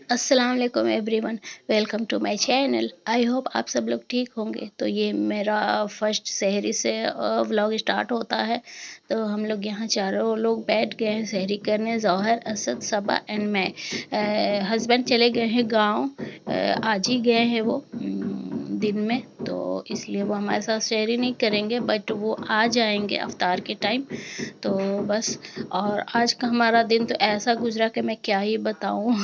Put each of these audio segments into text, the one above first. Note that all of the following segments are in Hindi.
अस्सलाम वालेकुम everyone, welcome to my channel. I hope आप सब लोग ठीक होंगे। तो ये मेरा फर्स्ट सहरी से व्लॉग स्टार्ट होता है। तो हम लोग यहाँ चारों लोग बैठ गए हैं सहरी करने, जौहर, असद, सबा एंड मैं। हस्बैंड चले गए हैं गांव, आज ही गए हैं वो दिन में, तो इसलिए वो हमारे साथ सहरी नहीं करेंगे, बट वो आ जाएंगे अफ्तार के टाइम। तो बस, और आज का हमारा दिन तो ऐसा गुजरा कि मैं क्या ही बताऊं।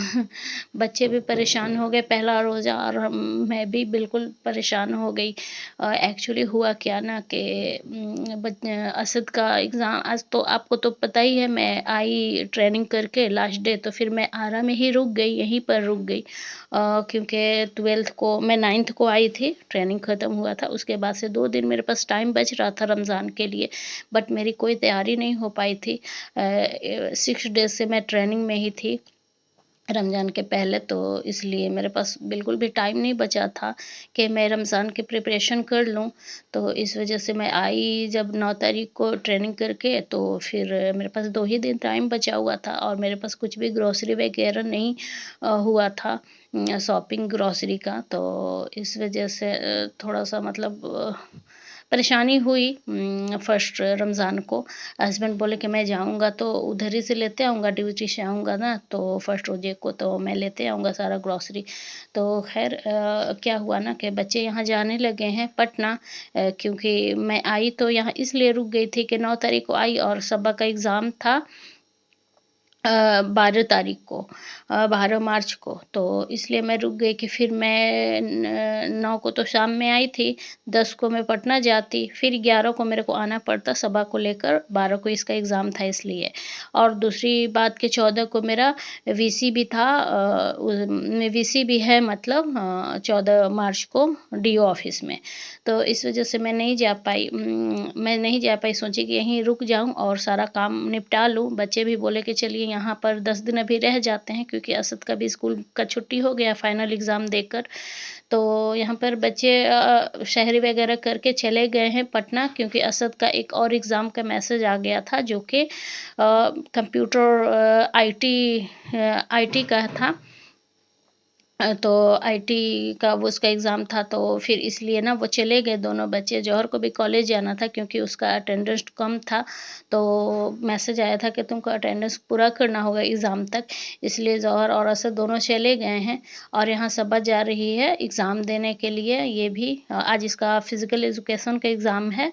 बच्चे भी परेशान हो गए पहला रोज़ा, और मैं भी बिल्कुल परेशान हो गई। एक्चुअली हुआ क्या ना कि असद का एग्ज़ाम आज, तो आपको तो पता ही है, मैं आई ट्रेनिंग करके लास्ट डे, तो फिर मैं आरा में ही रुक गई, यहीं पर रुक गई। क्योंकि 12th को मैं 9th को आई थी, ट्रेनिंग ख़त्म हुआ था, उसके बाद से 2 दिन मेरे पास टाइम बच रहा था रमज़ान के लिए, बट मेरी कोई तैयारी नहीं हो पाई थी। 6 डेज़ से मैं ट्रेनिंग में ही थी रमज़ान के पहले, तो इसलिए मेरे पास बिल्कुल भी टाइम नहीं बचा था कि मैं रमज़ान की प्रिपरेशन कर लूँ। तो इस वजह से मैं आई जब 9 तारीख को ट्रेनिंग करके, तो फिर मेरे पास 2 ही दिन टाइम बचा हुआ था, और मेरे पास कुछ भी ग्रोसरी वगैरह नहीं हुआ था, शॉपिंग ग्रोसरी का। तो इस वजह से थोड़ा-सा मतलब परेशानी हुई फर्स्ट रमज़ान को। हस्बैंड बोले कि मैं जाऊँगा तो उधर ही से लेते आऊँगा, ड्यूटी से आऊँगा ना, तो फर्स्ट रोज़े को तो मैं लेते आऊँगा सारा ग्रॉसरी। तो ख़ैर क्या हुआ ना कि बच्चे यहाँ जाने लगे हैं पटना, क्योंकि मैं आई तो यहाँ इसलिए रुक गई थी कि 9 तारीख को आई, और सबा का एग्ज़ाम था 12 तारीख को, 12 मार्च को, तो इसलिए मैं रुक गई कि फिर मैं 9 को तो शाम में आई थी, 10 को मैं पटना जाती, फिर 11 को मेरे को आना पड़ता सबा को लेकर, 12 को इसका एग्ज़ाम था इसलिए। और दूसरी बात कि 14 को मेरा वीसी भी था, वीसी भी है, मतलब 14 मार्च को डीओ ऑफिस में। तो इस वजह से मैं नहीं जा पाई, सोची कि यहीं रुक जाऊं और सारा काम निपटा लूं। बच्चे भी बोले कि चलिए यहाँ पर 10 दिन अभी रह जाते हैं, क्योंकि असद का भी स्कूल का छुट्टी हो गया फाइनल एग्ज़ाम देकर। तो यहाँ पर बच्चे शहरी वगैरह करके चले गए हैं पटना, क्योंकि असद का एक और एग्ज़ाम का मैसेज आ गया था, जो कि कंप्यूटर आईटी का था। तो आईटी का वो उसका एग्ज़ाम था, तो फिर इसलिए ना वो चले गए दोनों बच्चे। जौहर को भी कॉलेज जाना था क्योंकि उसका अटेंडेंस कम था, तो मैसेज आया था कि तुमको अटेंडेंस पूरा करना होगा एग्ज़ाम तक, इसलिए जौहर और असद दोनों चले गए हैं। और यहाँ सबा जा रही है एग्ज़ाम देने के लिए, ये भी आज इसका फ़िज़िकल एजुकेशन का एग्ज़ाम है,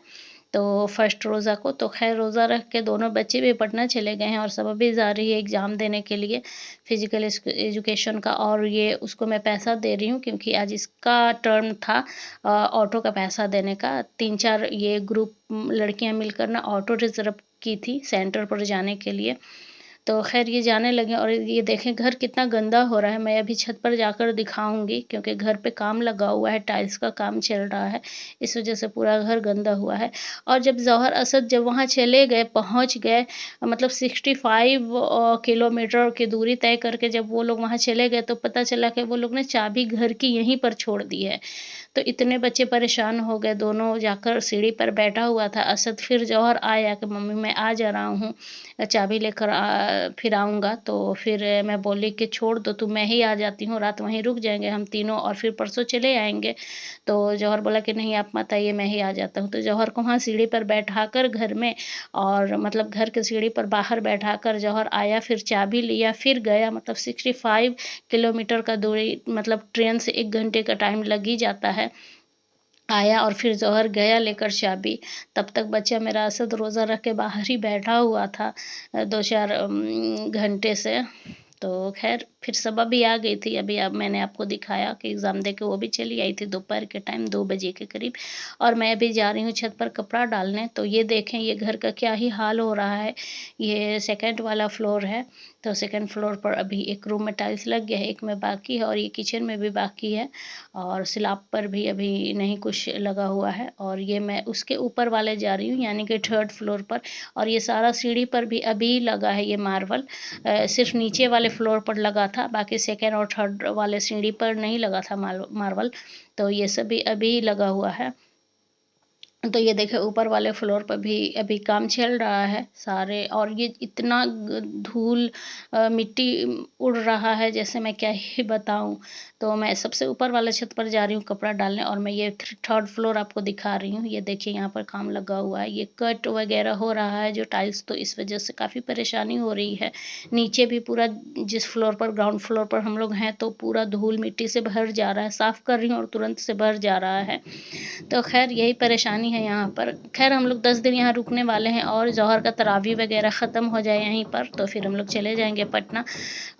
तो फर्स्ट रोज़ा को। तो खैर रोज़ा रख के दोनों बच्चे भी पटना चले गए हैं, और सबा भी जा रही है एग्ज़ाम देने के लिए फिज़िकल एजुकेशन का, और ये उसको मैं पैसा दे रही हूँ क्योंकि आज इसका टर्म था ऑटो का पैसा देने का। 3-4 ये ग्रुप लड़कियाँ मिलकर ना ऑटो रिज़र्व की थी सेंटर पर जाने के लिए। तो ख़ैर ये जाने लगे, और ये देखें घर कितना गंदा हो रहा है। मैं अभी छत पर जाकर दिखाऊँगी, क्योंकि घर पे काम लगा हुआ है, टाइल्स का काम चल रहा है, इस वज़ह से पूरा घर गंदा हुआ है। और जब जौहर असद जब वहाँ चले गए, पहुँच गए, मतलब 65 किलोमीटर की दूरी तय करके जब वो लोग वहाँ चले गए, तो पता चला कि वो लोग ने चाबी घर की यहीं पर छोड़ दी है। तो इतने बच्चे परेशान हो गए, दोनों जाकर सीढ़ी पर बैठा हुआ था असद। फिर जौहर आया कि मम्मी मैं आ जा रहा हूँ, चाबी लेकर फिर आऊँगा। तो फिर मैं बोली कि छोड़ दो तुम, मैं ही आ जाती हूँ, रात वहीं रुक जाएंगे हम तीनों, और फिर परसों चले आएंगे। तो जौहर बोला कि नहीं आप मत आइए, मैं ही आ जाता हूँ। तो जौहर को वहाँ सीढ़ी पर बैठा कर घर में, और मतलब घर के सीढ़ी पर बाहर बैठा कर जौहर आया, फिर चाबी लिया, फिर गया। मतलब 65 किलोमीटर का दूरी, मतलब ट्रेन से 1 घंटे का टाइम लग ही जाता है। आया और फिर जौहर गया लेकर चाबी। तब तक बच्चा मेरा असद रोज़ा रख के बाहर ही बैठा हुआ था 2-4 घंटे से। तो ख़ैर फिर सबा भी आ गई थी, अभी अब मैंने आपको दिखाया कि एग्ज़ाम दे के वो भी चली आई थी दोपहर के टाइम 2 बजे के करीब। और मैं अभी जा रही हूँ छत पर कपड़ा डालने। तो ये देखें ये घर का क्या ही हाल हो रहा है। ये सेकंड वाला फ्लोर है, तो सेकंड फ्लोर पर अभी एक रूम में टाइल्स लग गया है, एक में बाकी है, और ये किचन में भी बाकी है, और स्लैब पर भी अभी नहीं कुछ लगा हुआ है। और ये मैं उसके ऊपर वाले जा रही हूँ, यानी कि 3rd फ्लोर पर। और ये सारा सीढ़ी पर भी अभी लगा है ये मार्बल, सिर्फ नीचे वाले फ्लोर पर लगा था, बाकी सेकेंड और थर्ड वाले सीढ़ी पर नहीं लगा था मार्बल। तो ये सभी अभी लगा हुआ है। तो ये देखिए ऊपर वाले फ्लोर पर भी अभी काम चल रहा है सारे, और ये इतना धूल मिट्टी उड़ रहा है जैसे मैं क्या ही बताऊं। तो मैं सबसे ऊपर वाले छत पर जा रही हूँ कपड़ा डालने, और मैं ये थर्ड फ्लोर आपको दिखा रही हूँ। ये देखिए यहाँ पर काम लगा हुआ है, ये कट वगैरह हो रहा है जो टाइल्स, तो इस वजह से काफ़ी परेशानी हो रही है। नीचे भी पूरा, जिस फ्लोर पर, ग्राउंड फ्लोर पर हम लोग हैं, तो पूरा धूल मिट्टी से भर जा रहा है। साफ़ कर रही हूँ और तुरंत से भर जा रहा है। तो खैर यही परेशानी है यहाँ पर। खैर हम लोग 10 दिन यहाँ रुकने वाले हैं, और जौहर का तरावी वगैरह ख़त्म हो जाए यहीं पर तो फिर हम लोग चले जाएंगे पटना।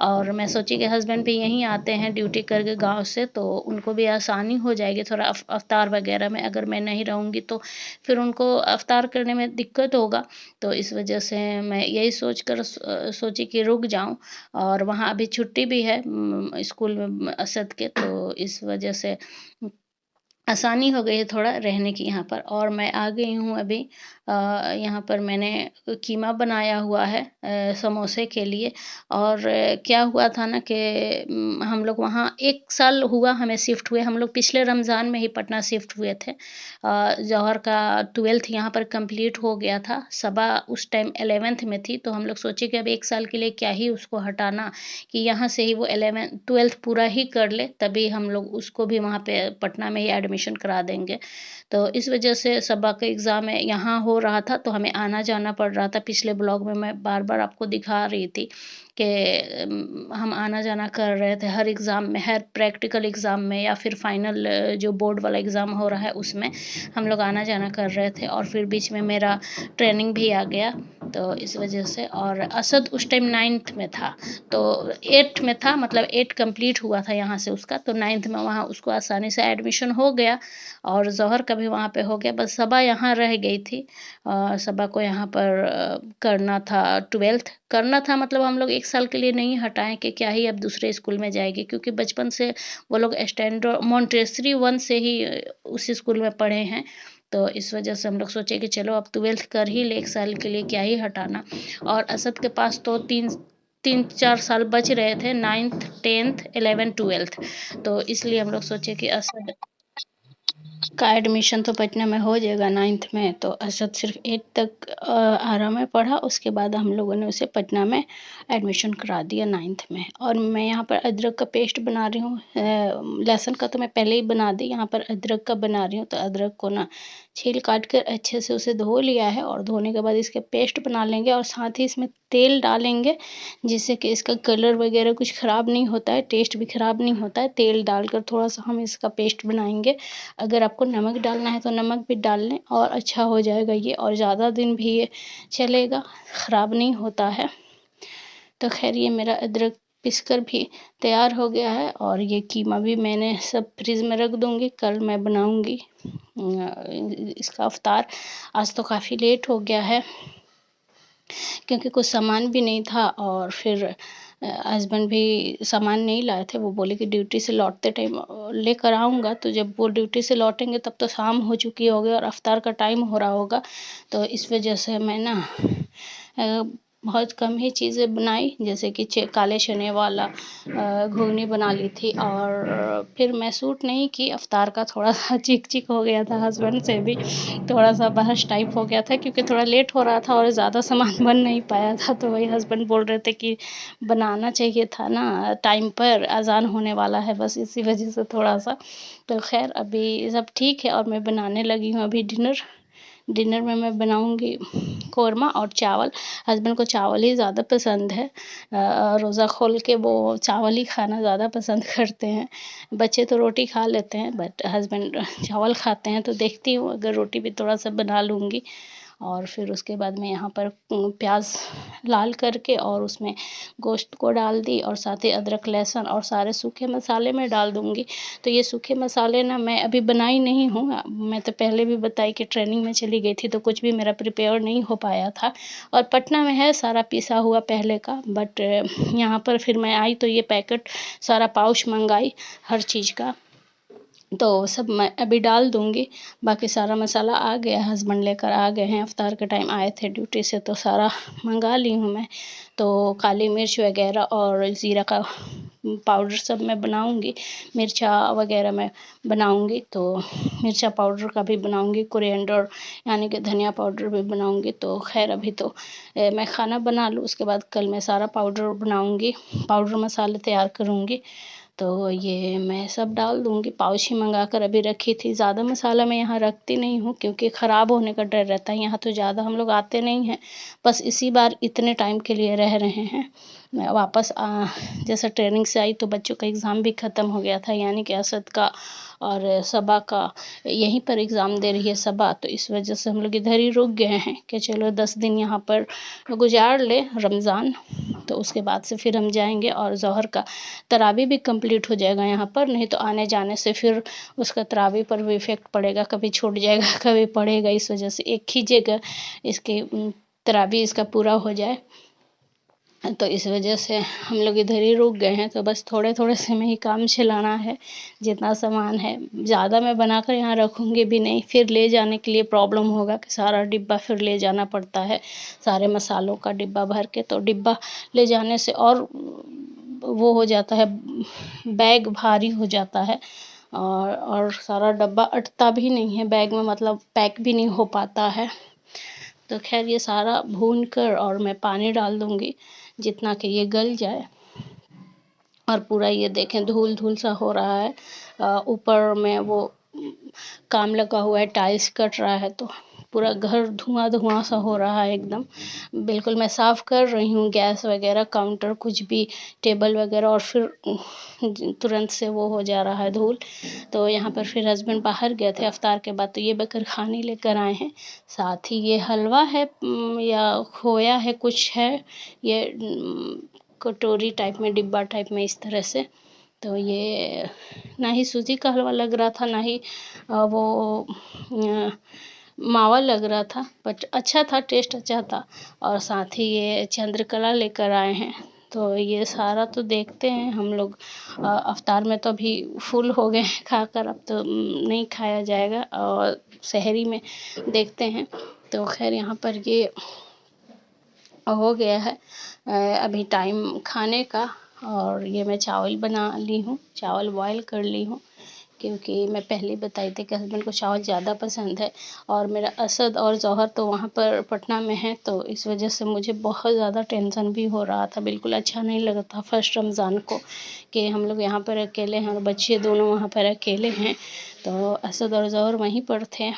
और मैं सोची कि हस्बैंड भी यहीं आते हैं ड्यूटी करके गांव से, तो उनको भी आसानी हो जाएगी थोड़ा अफ्तार वगैरह में। अगर मैं नहीं रहूँगी तो फिर उनको अफ्तार करने में दिक्कत होगा। तो इस वजह से मैं यही सोची कि रुक जाऊं। और वहाँ अभी छुट्टी भी है स्कूल में असद के, तो इस वजह से आसानी हो गई है थोड़ा रहने की यहाँ पर। और मैं आ गई हूँ अभी यहाँ पर। मैंने कीमा बनाया हुआ है समोसे के लिए। और क्या हुआ था ना कि हम लोग वहाँ 1 साल हुआ हमें शिफ्ट हुए। हम लोग पिछले रमज़ान में ही पटना शिफ्ट हुए थे। जौहर का 12th यहाँ पर कंप्लीट हो गया था। सबा उस टाइम 11th में थी, तो हम लोग सोचे कि अब 1 साल के लिए क्या ही उसको हटाना, कि यहाँ से ही वो 12th पूरा ही कर ले, तभी हम लोग उसको भी वहाँ पे पटना में ही एडमिशन करा देंगे। तो इस वजह से सबा का एग्ज़ाम है यहाँ हो रहा था, तो हमें आना जाना पड़ रहा था। पिछले ब्लॉग में मैं बार बार आपको दिखा रही थी कि हम आना जाना कर रहे थे हर एग्ज़ाम में, हर प्रैक्टिकल एग्ज़ाम में, या फिर फाइनल जो बोर्ड वाला एग्ज़ाम हो रहा है उसमें हम लोग आना जाना कर रहे थे। और फिर बीच में मेरा ट्रेनिंग भी आ गया, तो इस वजह से। और असद उस टाइम 9th में था, तो 8th में था, मतलब 8 कंप्लीट हुआ था यहाँ से उसका, तो 9th में वहाँ उसको आसानी से एडमिशन हो गया। और जौहर का भी वहाँ पे हो गया। बस सबा यहाँ रह गई थी। सबा को यहाँ पर करना था, 12th करना था। मतलब हम लोग 1 साल के लिए नहीं हटाएं कि क्या ही अब दूसरे स्कूल में जाएगी, क्योंकि बचपन से वो लोग स्टैंडर्ड मॉन्टेसरी 1 से ही उसी स्कूल में पढ़े हैं। तो इस वजह से हम लोग सोचे कि चलो अब 12th कर ही ले, 1 साल के लिए क्या ही हटाना। और असद के पास तो 3-4 साल बच रहे थे, 9th 10th 11th 12th। तो इसलिए हम लोग सोचे कि असद का एडमिशन तो पटना में हो जाएगा 9th में, तो असद सिर्फ 8 तक आरा में पढ़ा। उसके बाद हम लोगों ने उसे पटना में एडमिशन करा दिया 9th में। और मैं यहाँ पर अदरक का पेस्ट बना रही हूँ। लहसुन का तो मैं पहले ही बना दी, यहाँ पर अदरक का बना रही हूँ। तो अदरक को ना छील काट कर अच्छे से उसे धो लिया है, और धोने के बाद इसके पेस्ट बना लेंगे। और साथ ही इसमें तेल डालेंगे, जिससे कि इसका कलर वगैरह कुछ ख़राब नहीं होता है, टेस्ट भी ख़राब नहीं होता है। तेल डालकर थोड़ा सा हम इसका पेस्ट बनाएंगे। अगर आपको नमक डालना है तो नमक भी डाल लें, और अच्छा हो जाएगा ये, और ज़्यादा दिन भी ये चलेगा, ख़राब नहीं होता है। तो खैर ये मेरा अदरक पीसकर भी तैयार हो गया है। और ये कीमा भी मैंने सब फ्रिज में रख दूँगी, कल मैं बनाऊँगी इसका अफ्तार। आज तो काफ़ी लेट हो गया है, क्योंकि कुछ सामान भी नहीं था। और फिर हस्बैंड भी सामान नहीं लाए थे। वो बोले कि ड्यूटी से लौटते टाइम लेकर आऊँगा। तो जब वो ड्यूटी से लौटेंगे तब तो शाम हो चुकी होगी और अफ्तार का टाइम हो रहा होगा। तो इस वजह से मैं ना बहुत कम ही चीज़ें बनाई, जैसे कि काले चने वाला घुगनी बना ली थी। और फिर मैं सूट नहीं की, अफ्तार का थोड़ा सा चिक चिक हो गया था, हस्बैंड से भी थोड़ा सा बहस टाइप हो गया था, क्योंकि थोड़ा लेट हो रहा था और ज़्यादा सामान बन नहीं पाया था। तो वही हस्बैंड बोल रहे थे कि बनाना चाहिए था ना टाइम पर, अजान होने वाला है, बस इसी वजह से थोड़ा सा। तो खैर अभी सब ठीक है, और मैं बनाने लगी हूँ अभी डिनर में मैं बनाऊंगी कौरमा और चावल। हस्बैंड को चावल ही ज़्यादा पसंद है, रोज़ा खोल के वो चावल ही खाना ज़्यादा पसंद करते हैं। बच्चे तो रोटी खा लेते हैं, बट हस्बैंड चावल खाते हैं। तो देखती हूँ अगर रोटी भी थोड़ा सा बना लूँगी। और फिर उसके बाद मैं यहाँ पर प्याज लाल करके और उसमें गोश्त को डाल दी, और साथ ही अदरक लहसुन और सारे सूखे मसाले में डाल दूँगी। तो ये सूखे मसाले ना मैं अभी बनाई नहीं हूँ, मैं तो पहले भी बताई कि ट्रेनिंग में चली गई थी, तो कुछ भी मेरा प्रिपेयर नहीं हो पाया था। और पटना में है सारा पिसा हुआ पहले का, बट यहाँ पर फिर मैं आई तो ये पैकेट सारा पाउच मंगाई हर चीज़ का, तो सब मैं अभी डाल दूँगी। बाकी सारा मसाला आ गया, हस्बैंड लेकर आ गए हैं, अफ्तार के टाइम आए थे ड्यूटी से, तो सारा मंगा ली हूँ मैं। तो काली मिर्च वगैरह और ज़ीरा का पाउडर सब मैं बनाऊंगी, मिर्चा वगैरह मैं बनाऊंगी, तो मिर्चा पाउडर का भी बनाऊंगी, कोरिएंडर यानी कि धनिया पाउडर भी बनाऊंगी। तो खैर अभी तो मैं खाना बना लूँ, उसके बाद कल मैं सारा पाउडर बनाऊंगी, पाउडर मसाले तैयार करूंगी। तो ये मैं सब डाल दूंगी। पाउच ही मंगा कर अभी रखी थी। ज़्यादा मसाला मैं यहाँ रखती नहीं हूँ क्योंकि ख़राब होने का डर रहता है। यहाँ तो ज़्यादा हम लोग आते नहीं हैं, बस इसी बार इतने टाइम के लिए रह रहे हैं। मैं वापस जैसे ट्रेनिंग से आई तो बच्चों का एग्ज़ाम भी ख़त्म हो गया था, यानी कि असद का और सबा का यहीं पर एग्ज़ाम दे रही है सबा, तो इस वजह से हम लोग इधर ही रुक गए हैं कि चलो 10 दिन यहाँ पर गुजार ले रमज़ान, तो उसके बाद से फिर हम जाएंगे। और ज़ोहर का तरावी भी कंप्लीट हो जाएगा यहाँ पर, नहीं तो आने जाने से फिर उसका तरावी पर भी इफ़ेक्ट पड़ेगा, कभी छूट जाएगा कभी पड़ेगा। इस वजह से एक ही जगह इसके तरावी इसका पूरा हो जाए, तो इस वजह से हम लोग इधर ही रुक गए हैं। तो बस थोड़े थोड़े से में ही काम चलाना है, जितना सामान है। ज़्यादा मैं बनाकर यहाँ रखूँगी भी नहीं, फिर ले जाने के लिए प्रॉब्लम होगा कि सारा डिब्बा फिर ले जाना पड़ता है, सारे मसालों का डिब्बा भर के। तो डिब्बा ले जाने से और वो हो जाता है, बैग भारी हो जाता है, और सारा डब्बा अटता भी नहीं है बैग में, मतलब पैक भी नहीं हो पाता है। तो खैर ये सारा भून कर और मैं पानी डाल दूँगी जितना कि ये गल जाए। और पूरा ये देखें धूल धूल सा हो रहा है, ऊपर में वो काम लगा हुआ है, टाइल्स कट रहा है, तो पूरा घर धुआं धुआं सा हो रहा है एकदम। बिल्कुल मैं साफ़ कर रही हूँ गैस वगैरह, काउंटर, कुछ भी, टेबल वगैरह, और फिर तुरंत से वो हो जा रहा है धूल। तो यहाँ पर फिर हस्बैंड बाहर गए थे अफ्तार के बाद, तो ये बकर खाने लेकर आए हैं। साथ ही ये हलवा है या खोया है, कुछ है ये कटोरी टाइप में, डिब्बा टाइप में, इस तरह से। तो ये ना ही सूजी का हलवा लग रहा था, ना ही वो मावा लग रहा था, बट अच्छा था, टेस्ट अच्छा था। और साथ ही ये चंद्रकला लेकर आए हैं। तो ये सारा तो देखते हैं हम लोग। अफ्तार में तो अभी फुल हो गए हैं खाकर, अब तो नहीं खाया जाएगा, और सहरी में देखते हैं। तो खैर यहाँ पर ये हो गया है अभी टाइम खाने का। और ये मैं चावल बना ली हूँ, चावल बॉईल कर ली हूँ, क्योंकि मैं पहले बताई थी कि हस्बैंड को चावल ज़्यादा पसंद है। और मेरा असद और जौहर तो वहाँ पर पटना में है, तो इस वजह से मुझे बहुत ज़्यादा टेंशन भी हो रहा था, बिल्कुल अच्छा नहीं लगा था फर्स्ट रमज़ान को कि हम लोग यहाँ पर अकेले हैं और बच्चे दोनों वहाँ पर अकेले हैं। तो असद और जौहर वहीं पर थे।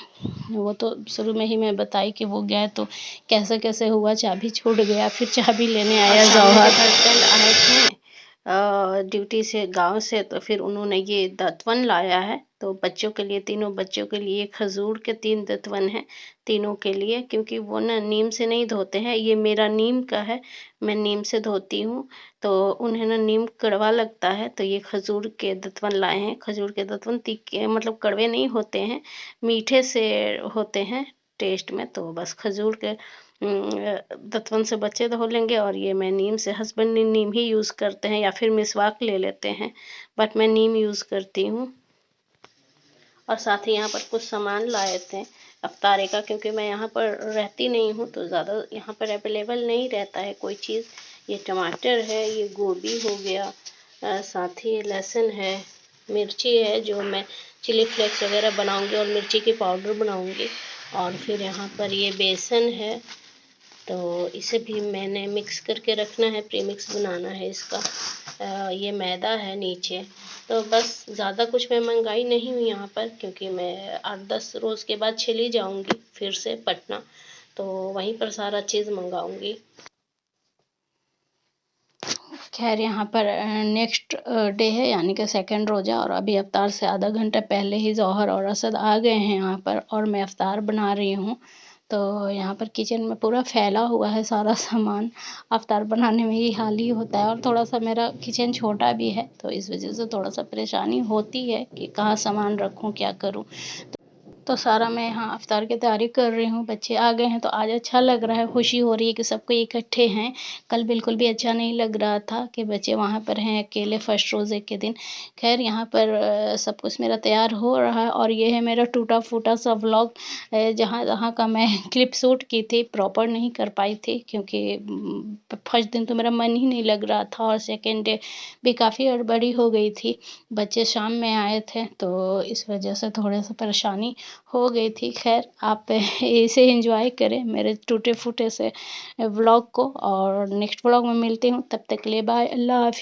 वो तो शुरू में ही मैं बताई कि वो गए तो कैसे कैसे हुआ, चाबी छूट गया, फिर चाबी लेने आया जौहर। हस्बैंड आए थे ड्यूटी से, गांव से, तो फिर उन्होंने ये दतवन लाया है। तो बच्चों के लिए, तीनों बच्चों के लिए खजूर के 3 दतवन हैं तीनों के लिए, क्योंकि वो ना नीम से नहीं धोते हैं। ये मेरा नीम का है, मैं नीम से धोती हूँ, तो उन्हें ना नीम कड़वा लगता है, तो ये खजूर के दतवन लाए हैं। खजूर के दतवन तीखे, मतलब कड़वे नहीं होते हैं, मीठे से होते हैं टेस्ट में। तो बस खजूर के दतवन से बच्चे धो लेंगे। और ये मैं नीम से, हस्बैंड ने नीम ही यूज़ करते हैं या फिर मिसवाक ले लेते हैं, बट मैं नीम यूज़ करती हूँ। और साथ ही यहाँ पर कुछ सामान लाए थे अफ्तारे का, क्योंकि मैं यहाँ पर रहती नहीं हूँ, तो ज़्यादा यहाँ पर अवेलेबल नहीं रहता है कोई चीज़। ये टमाटर है, ये गोभी हो गया, साथ ही लहसुन है, मिर्ची है, जो मैं चिली फ्लेक्स वगैरह बनाऊंगी और मिर्ची की पाउडर बनाऊंगी। और फिर यहाँ पर ये बेसन है, तो इसे भी मैंने मिक्स करके रखना है, प्रीमिक्स बनाना है इसका। ये मैदा है नीचे। तो बस ज़्यादा कुछ मैं मंगाई नहीं हूँ यहाँ पर, क्योंकि मैं 8-10 रोज़ के बाद चली जाऊँगी फिर से पटना, तो वहीं पर सारा चीज़ मंगाऊँगी। खैर यहाँ पर नेक्स्ट डे है, यानी कि सेकंड रोज़ा, और अभी अफ्तार से आधा घंटा पहले ही जौहर और असद आ गए हैं यहाँ पर, और मैं अफ्तार बना रही हूँ। तो यहाँ पर किचन में पूरा फैला हुआ है सारा सामान। अफ्तार बनाने में ये हाल ही होता है, और थोड़ा सा मेरा किचन छोटा भी है, तो इस वजह से थोड़ा सा परेशानी होती है कि कहाँ सामान रखूँ, क्या करूँ। तो सारा मैं यहाँ इफ्तार की तैयारी कर रही हूँ, बच्चे आ गए हैं तो आज अच्छा लग रहा है, खुशी हो रही है कि सबको इकट्ठे हैं। कल बिल्कुल भी अच्छा नहीं लग रहा था कि बच्चे वहाँ पर हैं अकेले फर्स्ट रोज़े के दिन। खैर यहाँ पर सब कुछ मेरा तैयार हो रहा है और ये है मेरा टूटा-फूटा सा व्लॉग, जहाँ का मैं क्लिप शूट की थी, प्रॉपर नहीं कर पाई थी क्योंकि फर्स्ट दिन तो मेरा मन ही नहीं लग रहा था और सेकंड डे भी काफ़ी हड़बड़ी हो गई थी। बच्चे शाम में आए थे तो इस वजह से थोड़ा-सा परेशानी हो गई थी। खैर आप इसे एंजॉय करें मेरे टूटे-फूटे से व्लॉग को और नेक्स्ट व्लॉग में मिलती हूँ। तब तक के लिए बाय, अल्लाह हाफ़िज़।